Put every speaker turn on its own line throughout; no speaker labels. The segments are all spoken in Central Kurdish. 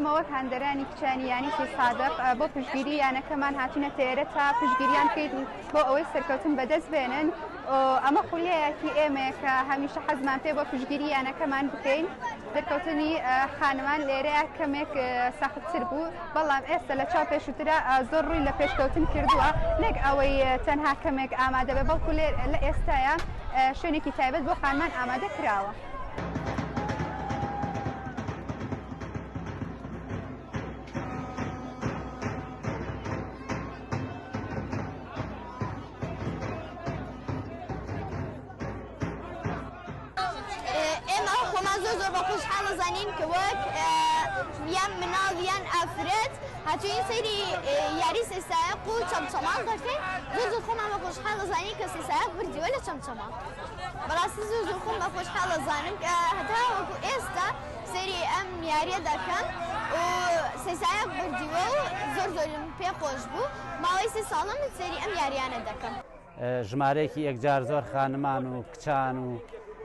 ئێمە وەک هەندەرانی کچانی یانی سی سادق بۆ پشتگیری یانەکەمان هاتوونە تێرە تا پشتگیریان بکەین بۆ ئەوەی سەرکەوتن بەدەست بێنن. ئەمە خولیەیەکی ئێمەیە کە هەمیشە حەزمان پێ بۆ پشتگیری یانەکەمان بکەین. دەرکەوتنی خانمان لێرەیە کەمێک سەختتر بوو، بەڵام ئێستا لە چاو پێشووترە زۆر ڕووی لە پێشکەوتن کردووە، نەک ئەوەی تەنها کەمێک ئامادە بێ، بەڵکو لە ئێستایە شوێنێکی تایبەت بۆ خانمان ئامادە کراوە.
ئێمە خۆمان زۆر بە خۆشحاڵ دەزانین کە وەک یان مناڵ یان ئافرەت هاتووین سەیری یاری سێسایق و چەمچەماڵ دەکەین. زۆر خۆمان بە خۆشحاڵ دەزانین کە سێسایق بردیوە لە چەمچەماڵ. بەڕاستی زۆر خۆم بە خۆشحاڵ دەزانم کە هەتا وەکو ئێستا سەیری ئەم یاریە دەکەم و سێسایق بردیوە و زۆرم پێ خۆش بوو. ماوەی 3 ساڵم سەیری ئەم یاریانە دەکەم.
ژمارەیەکی یەکجار زۆر خانمان و کچان و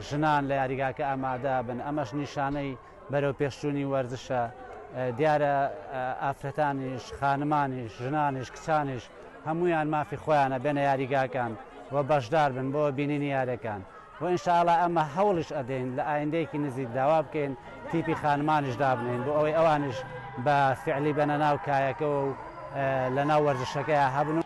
ژنان لە یاریگاکە ئامادە بن. ئەمەش نیشانەی بەرەو پێشچوونی وەرزشە. دیارە ئافرەتانیش، خانمانیش، ژنانیش، کچانیش هەمویان مافی خۆیانە بێنە یاریگاکان و بەشدار بن بۆ بینینی یاریەکان. و ئینشاءڵڵا ئەمە هەوڵش ئەدەین لە ئایندەیەکی نزیک داوا بکەین تیپی خانمانیش دابنین بۆ ئەوەی ئەوانش بە فعلی بەنە ناو کایەکە و لە ناو وەرزشەکەیە هەبن.